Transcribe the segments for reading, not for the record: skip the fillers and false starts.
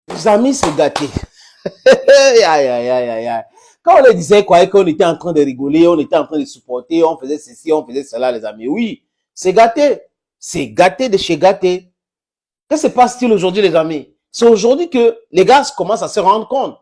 Les amis, c'est gâté. Aïe, aïe, aïe, aïe, aïe. Quand on les disait quoi, qu'on était en train de rigoler, on était en train de supporter, on faisait ceci, on faisait cela, les amis. Oui, c'est gâté. C'est gâté de chez gâté. Qu'est-ce qui se passe-t-il aujourd'hui, les amis? C'est aujourd'hui que les gars commencent à se rendre compte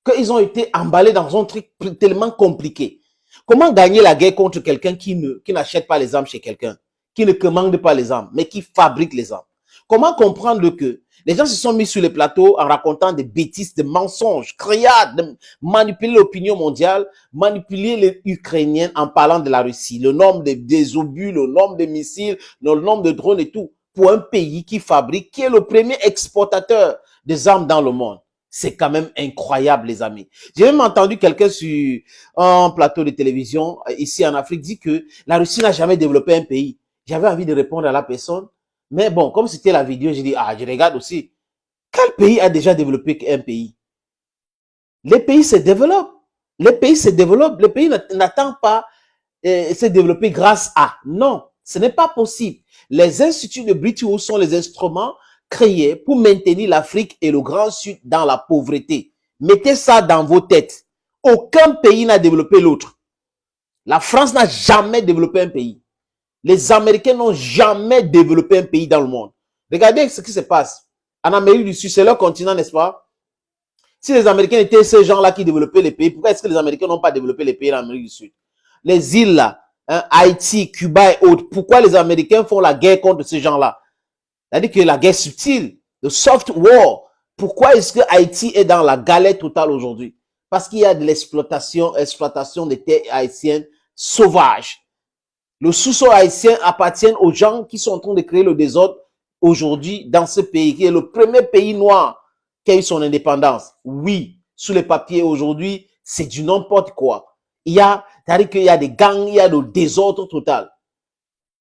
qu'ils ont été emballés dans un truc tellement compliqué. Comment gagner la guerre contre quelqu'un qui n'achète pas les armes chez quelqu'un, qui ne commande pas les armes, mais qui fabrique les armes? Comment comprendre que les gens se sont mis sur les plateaux en racontant des bêtises, des mensonges, criades, de manipuler l'opinion mondiale, manipuler les Ukrainiens en parlant de la Russie, le nombre des obus, le nombre de missiles, le nombre de drones et tout, pour un pays qui fabrique, qui est le premier exportateur des armes dans le monde. C'est quand même incroyable, les amis. J'ai même entendu quelqu'un sur un plateau de télévision ici en Afrique dire que la Russie n'a jamais développé un pays. J'avais envie de répondre à la personne, mais bon, comme c'était la vidéo, j'ai dit, ah, je regarde aussi. Quel pays a déjà développé un pays? Les pays se développent. Les pays se développent. Les pays n'attendent pas se développer grâce à. Non, ce n'est pas possible. Les instituts de Bretton Woods sont les instruments créés pour maintenir l'Afrique et le Grand Sud dans la pauvreté. Mettez ça dans vos têtes. Aucun pays n'a développé l'autre. La France n'a jamais développé un pays. Les Américains n'ont jamais développé un pays dans le monde. Regardez ce qui se passe. En Amérique du Sud, c'est leur continent, n'est-ce pas? Si les Américains étaient ces gens-là qui développaient les pays, pourquoi est-ce que les Américains n'ont pas développé les pays en Amérique du Sud? Les îles là, hein, Haïti, Cuba et autres, pourquoi les Américains font la guerre contre ces gens-là? C'est-à-dire que la guerre subtile, le soft war, pourquoi est-ce que Haïti est dans la galère totale aujourd'hui? Parce qu'il y a de l'exploitation des terres haïtiennes sauvages. Le sous-sol haïtien appartient aux gens qui sont en train de créer le désordre aujourd'hui dans ce pays, qui est le premier pays noir qui a eu son indépendance. Oui, sous les papiers aujourd'hui, c'est du n'importe quoi. C'est-à-dire qu'il y a des gangs, il y a le désordre total.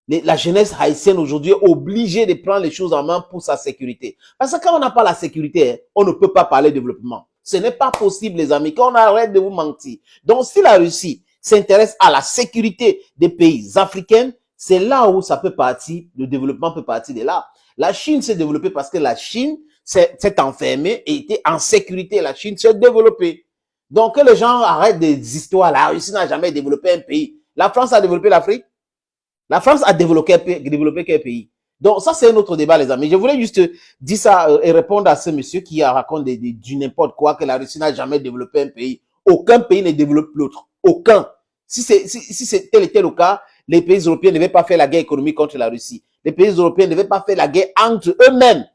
La jeunesse haïtienne aujourd'hui est obligée de prendre les choses en main pour sa sécurité. Parce que quand on n'a pas la sécurité, on ne peut pas parler de développement. Ce n'est pas possible, les amis, qu'on arrête de vous mentir. Donc, si la Russie s'intéresse à la sécurité des pays africains, c'est là où ça peut partir, le développement peut partir de là. La Chine s'est développée parce que la Chine s'est enfermée et était en sécurité. La Chine s'est développée. Donc, que les gens arrêtent des histoires. La Russie n'a jamais développé un pays. La France a développé l'Afrique. La France a développé quel pays? Donc, ça, c'est un autre débat, les amis. Je voulais juste dire ça et répondre à ce monsieur qui raconte du n'importe quoi, que la Russie n'a jamais développé un pays. Aucun pays ne développe l'autre. Aucun. Si c'est tel était le cas, les pays européens ne devaient pas faire la guerre économique contre la Russie. Les pays européens ne devaient pas faire la guerre entre eux-mêmes.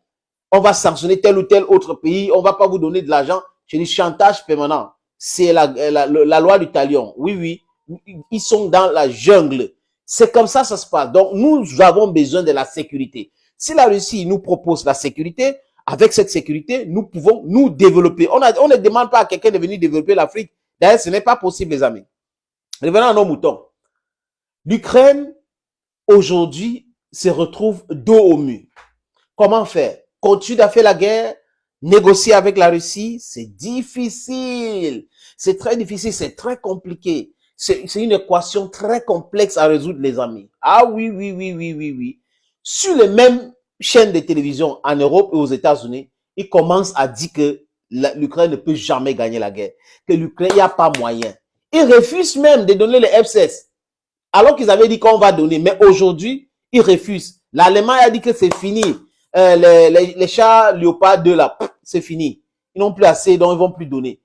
On va sanctionner tel ou tel autre pays. On va pas vous donner de l'argent. Je dis chantage permanent. C'est la loi du talion. Oui, oui. Ils sont dans la jungle. C'est comme ça se passe. Donc, nous avons besoin de la sécurité. Si la Russie nous propose la sécurité, avec cette sécurité, nous pouvons nous développer. On ne demande pas à quelqu'un de venir développer l'Afrique. D'ailleurs, ce n'est pas possible, les amis. Revenons à nos moutons. L'Ukraine, aujourd'hui, se retrouve dos au mur. Comment faire? Continuer à faire la guerre? Négocier avec la Russie? C'est difficile. C'est très difficile, c'est très compliqué. C'est une équation très complexe à résoudre, les amis. Ah oui, oui, oui, oui, oui, oui. Sur les mêmes chaînes de télévision en Europe et aux États-Unis, ils commencent à dire que l'Ukraine ne peut jamais gagner la guerre. Que l'Ukraine, il n'y a pas moyen. Ils refusent même de donner les F-16. Alors qu'ils avaient dit qu'on va donner. Mais aujourd'hui, ils refusent. L'Allemagne a dit que c'est fini. Les chars Léopard 2 là, c'est fini. Ils n'ont plus assez, donc ils vont plus donner.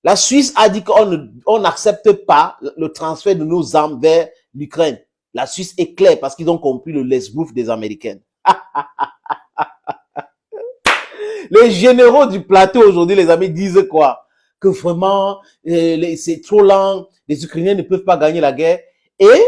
La Suisse a dit qu'on n'accepte pas le transfert de nos armes vers l'Ukraine. La Suisse est claire parce qu'ils ont compris le lesbouf des Américains. Les généraux du plateau aujourd'hui, les amis, disent quoi? Que vraiment, c'est trop lent, les Ukrainiens ne peuvent pas gagner la guerre. Et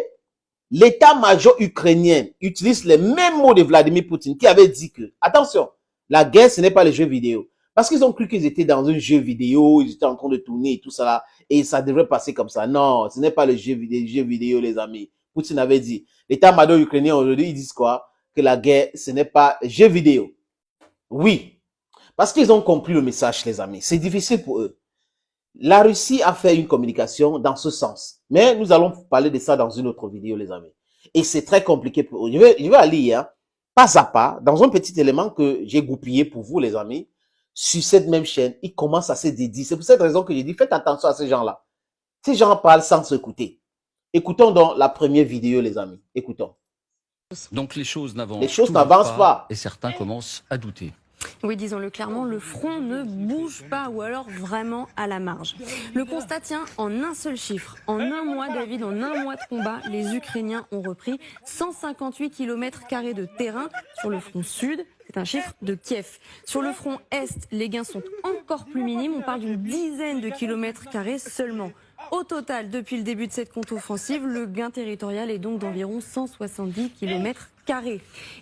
l'état-major ukrainien utilise les mêmes mots de Vladimir Poutine qui avait dit que, attention, la guerre, ce n'est pas les jeux vidéo. Parce qu'ils ont cru qu'ils étaient dans un jeu vidéo, ils étaient en train de tourner et tout ça, et ça devrait passer comme ça. Non, ce n'est pas le jeu vidéo, les amis. Poutine avait dit. L'état-major ukrainien aujourd'hui, ils disent quoi? Que la guerre, ce n'est pas jeu vidéo. Oui, parce qu'ils ont compris le message, les amis. C'est difficile pour eux. La Russie a fait une communication dans ce sens. Mais nous allons parler de ça dans une autre vidéo, les amis. Et c'est très compliqué pour eux. Je vais aller, hein, pas à pas, dans un petit élément que j'ai goupillé pour vous, les amis. sur cette même chaîne, ils commencent à se dédier. C'est pour cette raison que j'ai dit, faites attention à ces gens-là. Ces gens parlent sans s'écouter. Écoutons donc la première vidéo, les amis. Écoutons. Donc les choses n'avancent pas. Et certains commencent à douter. Oui, disons-le clairement, le front ne bouge pas ou alors vraiment à la marge. Le constat tient en un seul chiffre. En un mois, David, en un mois de combat, les Ukrainiens ont repris 158 km² de terrain sur le front sud. C'est un chiffre de Kiev. Sur le front est, les gains sont encore plus minimes. On parle d'une dizaine de km² seulement. Au total, depuis le début de cette contre-offensive, le gain territorial est donc d'environ 170 km².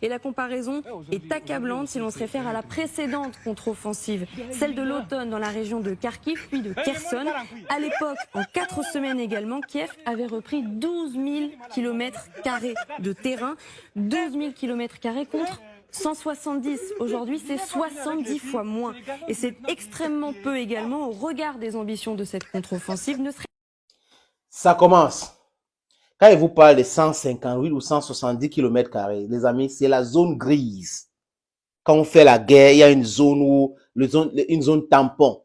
Et la comparaison est accablante si l'on se réfère à la précédente contre-offensive, celle de l'automne dans la région de Kharkiv puis de Kherson. À l'époque, en 4 semaines également, Kiev avait repris 12 000 km² de terrain, 12 000 km² contre 170. Aujourd'hui, c'est 70 fois moins. Et c'est extrêmement peu également au regard des ambitions de cette contre-offensive. Ça commence. Quand il vous parle de 158 ou 170 km², les amis, c'est la zone grise. Quand on fait la guerre, il y a une zone où, une zone tampon.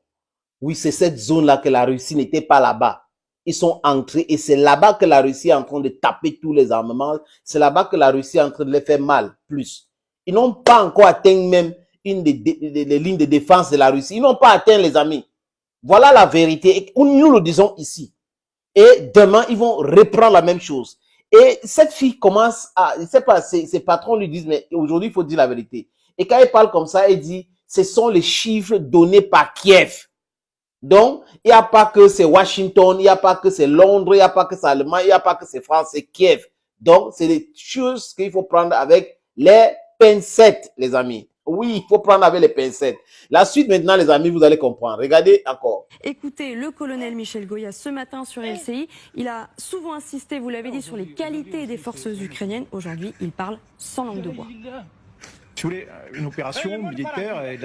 Oui, c'est cette zone-là que la Russie n'était pas là-bas. Ils sont entrés et c'est là-bas que la Russie est en train de taper tous les armements. C'est là-bas que la Russie est en train de les faire mal, plus. Ils n'ont pas encore atteint même une des lignes de défense de la Russie. Ils n'ont pas atteint, les amis. Voilà la vérité. Et nous le disons ici. Et demain, ils vont reprendre la même chose. Et cette fille commence à, je sais pas, ses patrons lui disent, mais aujourd'hui, il faut dire la vérité. Et quand elle parle comme ça, elle dit, ce sont les chiffres donnés par Kiev. Donc, il n'y a pas que c'est Washington, il n'y a pas que c'est Londres, il n'y a pas que c'est Allemagne, il n'y a pas que c'est France, c'est Kiev. Donc, c'est des choses qu'il faut prendre avec les pincettes, les amis. Oui, il faut prendre avec les pincettes. La suite, maintenant, les amis, vous allez comprendre. Regardez encore. Écoutez le colonel Michel Goya ce matin sur LCI. Il a souvent insisté, vous l'avez dit, sur les qualités des forces ukrainiennes. Aujourd'hui, il parle sans langue de bois. Si vous voulez, une opération militaire, elle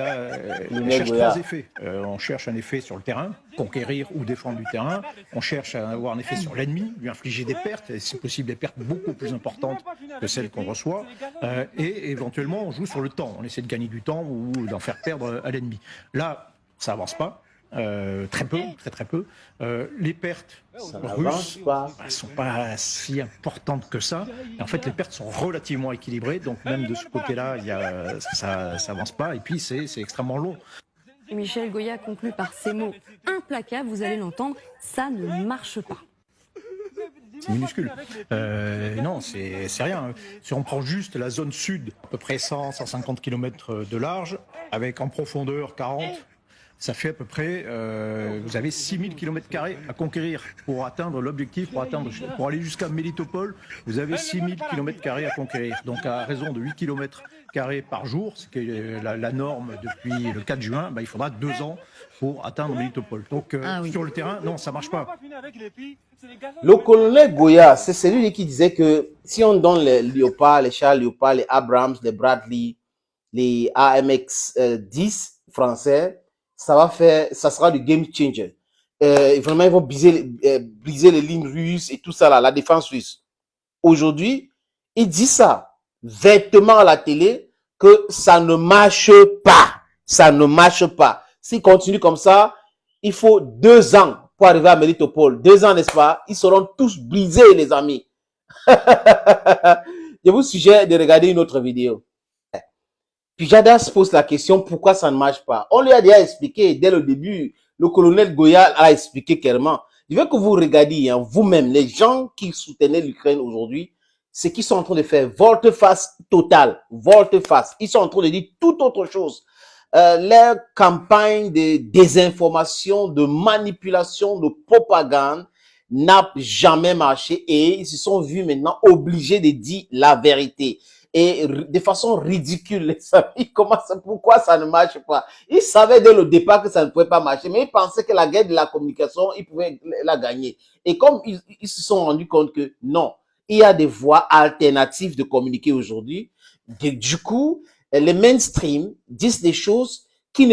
cherche 3 effets. On cherche un effet sur le terrain, conquérir ou défendre du terrain. On cherche à avoir un effet sur l'ennemi, lui infliger des pertes, et si possible des pertes beaucoup plus importantes que celles qu'on reçoit. Et éventuellement, on joue sur le temps. On essaie de gagner du temps ou d'en faire perdre à l'ennemi. Là, ça avance pas. Très peu, très peu. Les pertes russes ne sont pas si importantes que ça. Et en fait, les pertes sont relativement équilibrées. Donc même de ce côté-là, ça avance pas. Et puis c'est extrêmement long. Michel Goya conclut par ces mots implacables, vous allez l'entendre, ça ne marche pas. C'est minuscule. Non, c'est rien. Si on prend juste la zone sud, à peu près 100-150 km de large, avec en profondeur 40, ça fait à peu près, vous avez 6000 km² à conquérir pour atteindre l'objectif, pour aller jusqu'à Mélitopol, vous avez 6000 km² à conquérir. Donc à raison de 8 km² par jour, ce qui est la norme depuis le 4 juin, il faudra 2 ans pour atteindre Mélitopol. Donc sur le terrain, non, ça marche pas. Le colonel Goya, c'est celui qui disait que si on donne les Léopard, les chars Léopard, les Abrams, les Bradley, les AMX-10 français, ça sera du game changer. Vraiment, ils vont briser les lignes russes et tout ça là, la défense russe. Aujourd'hui, il dit ça vertement à la télé que ça ne marche pas. Ça ne marche pas. S'il continue comme ça, il faut 2 ans pour arriver à Mélitopol. 2 ans, n'est-ce pas? Ils seront tous brisés, les amis. Je vous suggère de regarder une autre vidéo. Puis Jada se pose la question, pourquoi ça ne marche pas? On lui a déjà expliqué dès le début. Le colonel Goya a expliqué clairement. Je veux que vous regardiez vous-même, les gens qui soutenaient l'Ukraine aujourd'hui, c'est qu'ils sont en train de faire volte-face totale. Volte-face. Ils sont en train de dire tout autre chose. Leur campagne de désinformation, de manipulation, de propagande n'a jamais marché et ils se sont vus maintenant obligés de dire la vérité. Et de façon ridicule, les amis, pourquoi ça ne marche pas? Ils savaient dès le départ que ça ne pouvait pas marcher, mais ils pensaient que la guerre de la communication, ils pouvaient la gagner. Et comme ils se sont rendus compte que non, il y a des voies alternatives de communiquer aujourd'hui, du coup, les mainstream disent des choses qui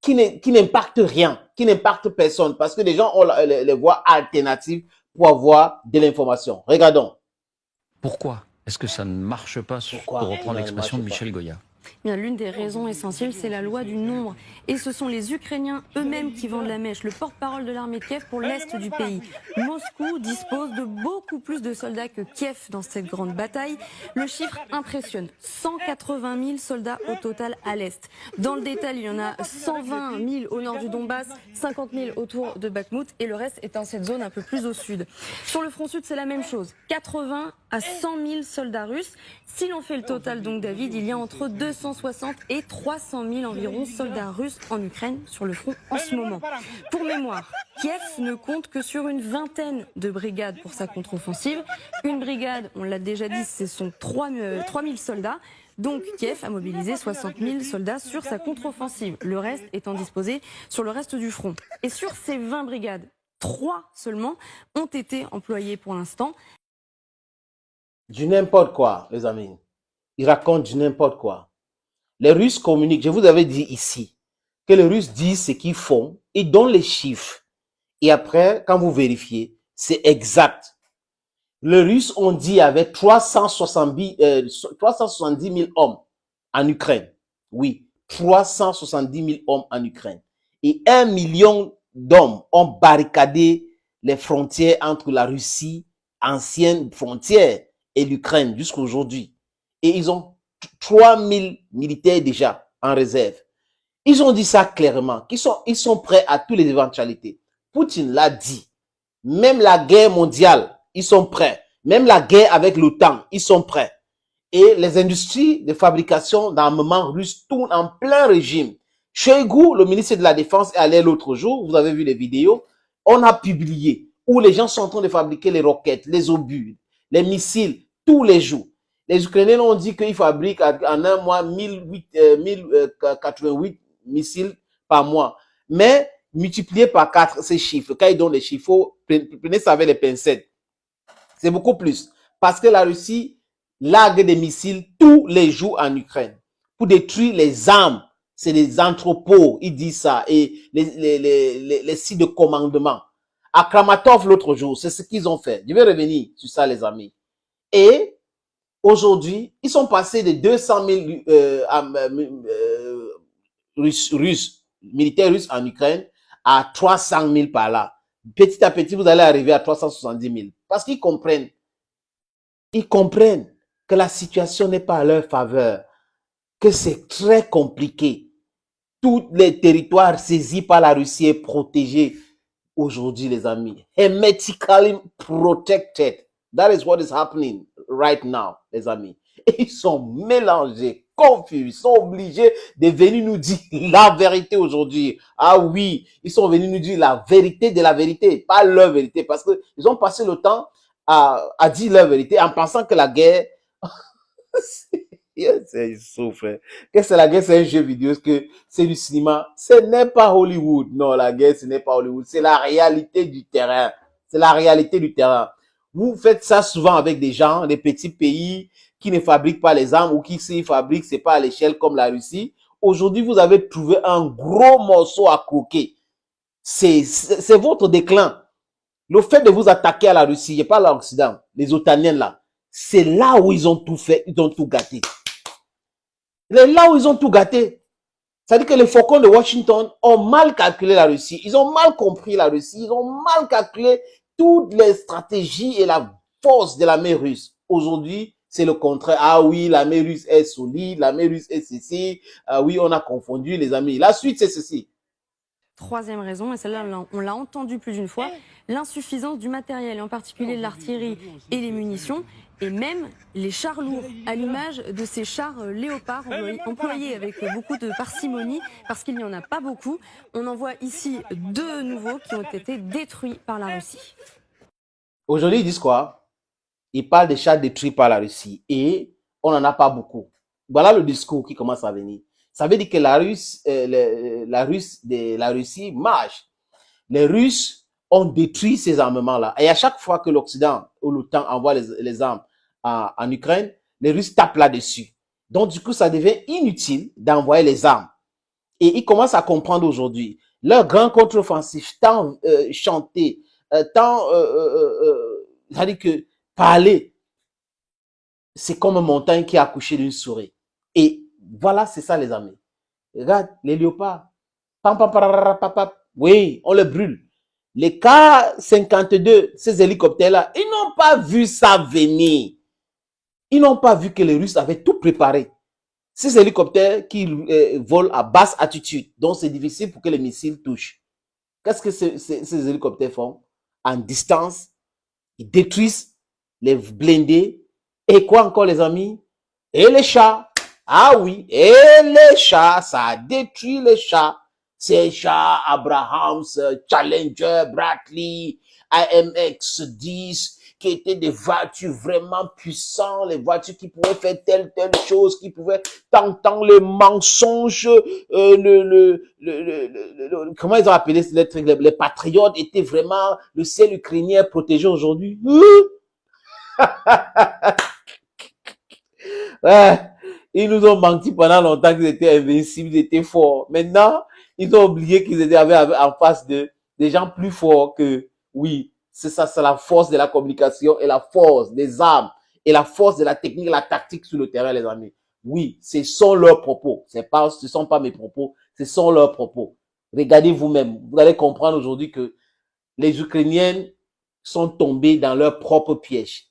n'impactent rien, qui n'impactent personne, parce que les gens ont les voies alternatives pour avoir de l'information. Regardons. Pourquoi est-ce que ça ne marche pas, pour reprendre l'expression de Michel Goya? Bien, l'une des raisons essentielles, c'est la loi du nombre. Et ce sont les Ukrainiens eux-mêmes qui vendent la mèche. Le porte-parole de l'armée de Kiev pour l'Est du pays. Moscou dispose de beaucoup plus de soldats que Kiev dans cette grande bataille. Le chiffre impressionne. 180 000 soldats au total à l'Est. Dans le détail, il y en a 120 000 au nord du Donbass, 50 000 autour de Bakhmout et le reste est dans cette zone un peu plus au sud. Sur le front sud, c'est la même chose. 80 à 100 000 soldats russes. Si l'on fait le total, donc David, il y a entre 260 et 300 000 environ soldats russes en Ukraine sur le front en ce moment. Pour mémoire, Kiev ne compte que sur une vingtaine de brigades pour sa contre-offensive. Une brigade, on l'a déjà dit, ce sont 3 000 soldats. Donc Kiev a mobilisé 60 000 soldats sur sa contre-offensive, le reste étant disposé sur le reste du front. Et sur ces 20 brigades, 3 seulement ont été employées pour l'instant. Du n'importe quoi, les amis. Ils racontent du n'importe quoi. Les Russes communiquent. Je vous avais dit ici que les Russes disent ce qu'ils font. Ils donnent les chiffres. Et après, quand vous vérifiez, c'est exact. Les Russes ont dit avec 370 000 hommes en Ukraine. Oui, 370 000 hommes en Ukraine. Et 1 million d'hommes ont barricadé les frontières entre la Russie, ancienne frontière, et l'Ukraine jusqu'à aujourd'hui. Et ils ont 3 000 militaires déjà en réserve. Ils ont dit ça clairement, ils sont prêts à toutes les éventualités. Poutine l'a dit. Même la guerre mondiale, ils sont prêts. Même la guerre avec l'OTAN, ils sont prêts. Et les industries de fabrication d'armement russe tournent en plein régime. Shoigu, le ministre de la Défense, est allé l'autre jour, vous avez vu les vidéos, on a publié où les gens sont en train de fabriquer les roquettes, les obus, les missiles, tous les jours. Les Ukrainiens ont dit qu'ils fabriquent en un mois 1088 missiles par mois. Mais multiplié par 4 ces chiffres, quand ils donnent les chiffres, prenez ça avec les pincettes. C'est beaucoup plus. Parce que la Russie largue des missiles tous les jours en Ukraine pour détruire les armes. C'est les entrepôts, ils disent ça, et les sites de commandement. À Kramatorsk l'autre jour, c'est ce qu'ils ont fait. Je vais revenir sur ça, les amis. Et aujourd'hui, ils sont passés de 200 000 militaires russes en Ukraine à 300 000 par là. Petit à petit, vous allez arriver à 370 000. Parce qu'ils comprennent que la situation n'est pas à leur faveur, que c'est très compliqué. Tous les territoires saisis par la Russie et protégés aujourd'hui, les amis. Hermetically protected. That is what is happening right now, les amis. Et ils sont mélangés, confus, ils sont obligés de venir nous dire la vérité aujourd'hui. Ah oui, ils sont venus nous dire la vérité de la vérité, pas leur vérité, parce que ils ont passé le temps à dire leur vérité en pensant que la guerre... Ils souffrent. Que c'est la guerre, c'est un jeu vidéo, que c'est du cinéma. Ce n'est pas Hollywood. Non, la guerre, ce n'est pas Hollywood. C'est la réalité du terrain. C'est la réalité du terrain. Vous faites ça souvent avec des gens, des petits pays qui ne fabriquent pas les armes ou qui s'y fabriquent, c'est pas à l'échelle comme la Russie. Aujourd'hui, vous avez trouvé un gros morceau à croquer. C'est votre déclin. Le fait de vous attaquer à la Russie, il n'y a pas l'Occident, les Otaniens là, c'est là où ils ont tout fait, ils ont tout gâté. C'est là où ils ont tout gâté. C'est-à-dire que les faucons de Washington ont mal calculé la Russie. Ils ont mal compris la Russie. Ils ont mal calculé toutes les stratégies et la force de l'armée russe. Aujourd'hui, c'est le contraire. Ah oui, l'armée russe est solide, l'armée russe est ceci. Ah oui, on a confondu les amis. La suite, c'est ceci. Troisième raison, et celle-là on l'a entendu plus d'une fois, l'insuffisance du matériel, et en particulier de l'artillerie et les munitions, et même les chars lourds, à l'image de ces chars léopards employés avec beaucoup de parcimonie, parce qu'il n'y en a pas beaucoup. On en voit ici 2 nouveaux qui ont été détruits par la Russie. Aujourd'hui, ils disent quoi? Ils parlent des chars détruits par la Russie, et on n'en a pas beaucoup. Voilà le discours qui commence à venir. Ça veut dire que la Russie marche. Les Russes ont détruit ces armements-là. Et à chaque fois que l'Occident ou l'OTAN envoie les armes en Ukraine, les Russes tapent là-dessus. Donc, du coup, ça devient inutile d'envoyer les armes. Et ils commencent à comprendre aujourd'hui. Leur grand contre-offensif, tant chanté, c'est-à-dire que parler, c'est comme une montagne qui a accouché d'une souris. Et Voilà, c'est ça, les amis. Regarde, les léopards. Pam, pam, pararara, pam, pam. Oui, on les brûle. Les K-52, ces hélicoptères-là, ils n'ont pas vu ça venir. Ils n'ont pas vu que les Russes avaient tout préparé. Ces hélicoptères qui volent à basse altitude, donc c'est difficile pour que les missiles touchent. Qu'est-ce que ces hélicoptères font? En distance, ils détruisent les blindés. Et quoi encore, les amis? Et les chats. Ah oui, et les chats, ça a détruit les chats. Ces chats, Abrahams, Challenger, Bradley, AMX-10, qui étaient des voitures vraiment puissantes, les voitures qui pouvaient faire telle chose, qui pouvaient tant les mensonges, comment ils ont appelé les trucs, les patriotes étaient vraiment le ciel ukrainien protégé aujourd'hui. Ouais, ils nous ont menti pendant longtemps qu'ils étaient invincibles, ils étaient forts. Maintenant, ils ont oublié qu'ils étaient en face des gens plus forts que, oui, c'est ça, c'est la force de la communication et la force des armes et la force de la technique et la tactique sur le terrain, les amis. Oui, ce sont leurs propos. Ce sont pas mes propos, ce sont leurs propos. Regardez vous-même. Vous allez comprendre aujourd'hui que les Ukrainiens sont tombés dans leur propre piège.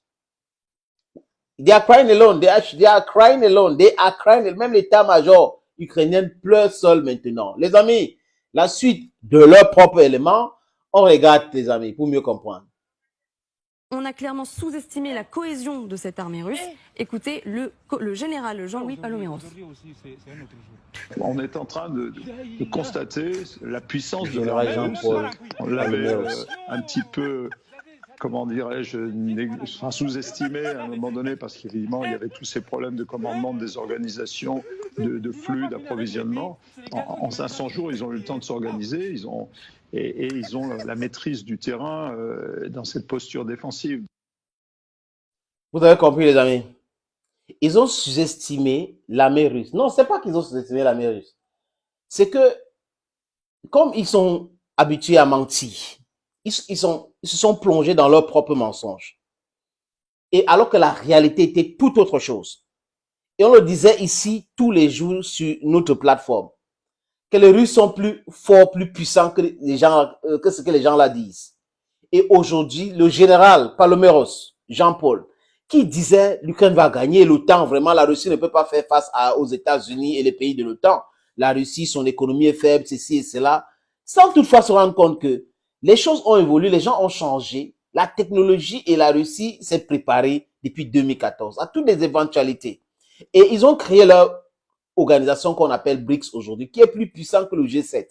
They are crying alone. They are crying alone. They are crying alone. Même l'état-major ukrainien pleure seul maintenant. Les amis, la suite de leur propre élément, on regarde, les amis, pour mieux comprendre. On a clairement sous-estimé la cohésion de cette armée russe. Écoutez le général Jean-Louis Paloméros. On est en train de constater la puissance de l'armée russe. On l'avait un petit peu, comment dirais-je, sous-estimé à un moment donné parce qu'évidemment il y avait tous ces problèmes de commandement des organisations, de flux, d'approvisionnement. En 500 jours, ils ont eu le temps de s'organiser, ils ont la maîtrise du terrain dans cette posture défensive. Vous avez compris, les amis? Ils ont sous-estimé l'armée russe. Non, c'est pas qu'ils ont sous-estimé l'armée russe. C'est que, comme ils sont habitués à mentir, ils se sont plongés dans leurs propres mensonges. Et alors que la réalité était tout autre chose. Et on le disait ici tous les jours sur notre plateforme, que les Russes sont plus forts, plus puissants que ce que les gens là disent. Et aujourd'hui, le général Paloméros, Jean-Paul, qui disait l'Ukraine va gagner l'OTAN, vraiment la Russie ne peut pas faire face aux États-Unis et les pays de l'OTAN. La Russie, son économie est faible, ceci et cela, sans toutefois se rendre compte que les choses ont évolué, les gens ont changé, la technologie et la Russie s'est préparée depuis 2014 à toutes les éventualités. Et ils ont créé leur organisation qu'on appelle BRICS aujourd'hui, qui est plus puissant que le G7.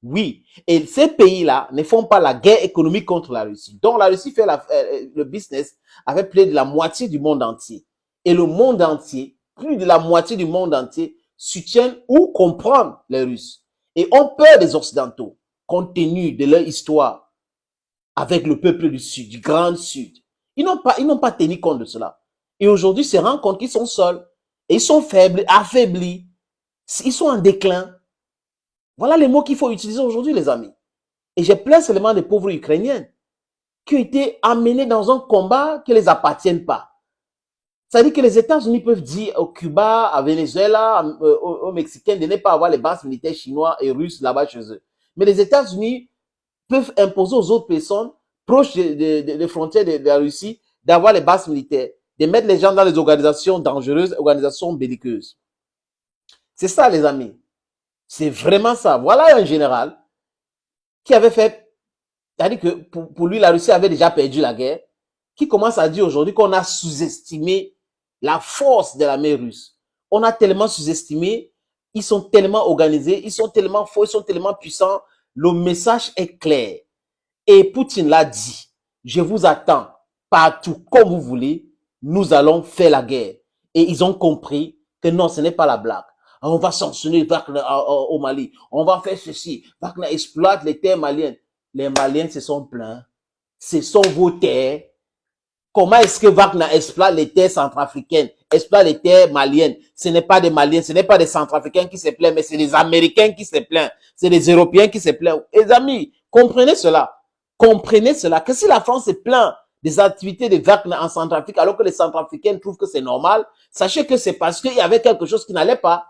Oui, et ces pays-là ne font pas la guerre économique contre la Russie. Donc la Russie fait le business avec plus de la moitié du monde entier. Et le monde entier, plus de la moitié du monde entier, soutiennent ou comprennent les Russes. Et ont peur des Occidentaux, compte tenu de leur histoire avec le peuple du Sud, du Grand Sud. Ils n'ont pas tenu compte de cela. Et aujourd'hui, ils se rendent compte qu'ils sont seuls. Et ils sont faibles, affaiblis. Ils sont en déclin. Voilà les mots qu'il faut utiliser aujourd'hui, les amis. Et j'ai plein seulement de pauvres Ukrainiens qui ont été amenés dans un combat qui ne les appartient pas. C'est-à-dire que les États-Unis peuvent dire au Cuba, à Venezuela, aux Mexicains de ne pas avoir les bases militaires chinois et russes là-bas chez eux. Mais les États-Unis peuvent imposer aux autres personnes proches des frontières de la Russie d'avoir les bases militaires, de mettre les gens dans les organisations dangereuses, organisations belliqueuses. C'est ça, les amis. C'est vraiment ça. Voilà un général qui avait fait, c'est-à-dire que pour lui, la Russie avait déjà perdu la guerre, qui commence à dire aujourd'hui qu'on a sous-estimé la force de l'armée russe. On a tellement sous-estimé, ils sont tellement organisés, ils sont tellement forts, ils sont tellement puissants. Le message est clair. Et Poutine l'a dit, je vous attends partout comme vous voulez, nous allons faire la guerre. Et ils ont compris que non, ce n'est pas la blague. On va sanctionner Wagner au Mali. On va faire ceci. Wagner exploite les terres maliennes. Les Maliens se sont plaints. Ce sont vos terres. Comment est-ce que Wagner exploite les terres centrafricaines, exploite les terres maliennes? Ce n'est pas des Maliens, ce n'est pas des Centrafricains qui se plaignent, mais c'est des Américains qui se plaignent. C'est des Européens qui se plaignent. Les amis, comprenez cela. Comprenez cela. Que si la France se plaint des activités de Wagner en Centrafrique, alors que les Centrafricains trouvent que c'est normal, sachez que c'est parce qu'il y avait quelque chose qui n'allait pas.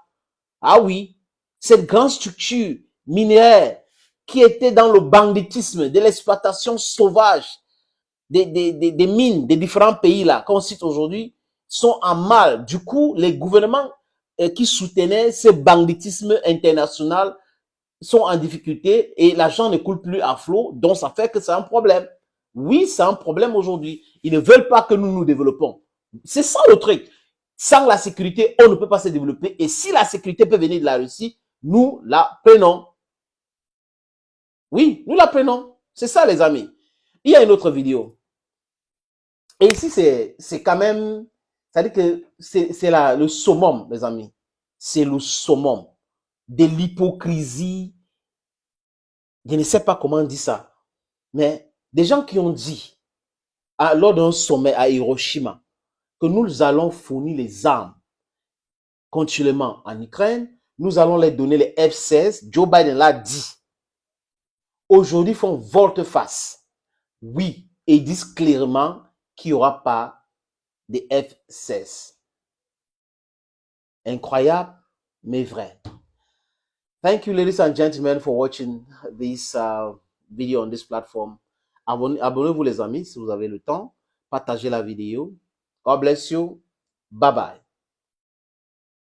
Ah oui, cette grande structure minière qui était dans le banditisme, de l'exploitation sauvage des mines des différents pays là, qu'on cite aujourd'hui, sont en mal. Du coup, les gouvernements qui soutenaient ce banditisme international sont en difficulté et l'argent ne coule plus à flot, donc ça fait que c'est un problème. Oui, c'est un problème aujourd'hui. Ils ne veulent pas que nous nous développons. C'est ça le truc. Sans la sécurité, on ne peut pas se développer. Et si la sécurité peut venir de la Russie, nous la prenons. Oui, nous la prenons. C'est ça, les amis. Il y a une autre vidéo. Et ici, c'est quand même, c'est-à-dire que c'est le summum, les amis. C'est le summum de l'hypocrisie. Je ne sais pas comment on dit ça. Mais des gens qui ont dit, lors d'un sommet à Hiroshima, que nous allons fournir les armes continuellement en Ukraine, nous allons les donner les F-16. Joe Biden l'a dit. Aujourd'hui, font volte-face. Oui, et ils disent clairement qu'il n'y aura pas de F-16. Incroyable, mais vrai. Thank you, ladies and gentlemen, for watching this video on this platform. Abonnez-vous, les amis, si vous avez le temps. Partagez la vidéo. God bless you. Bye bye.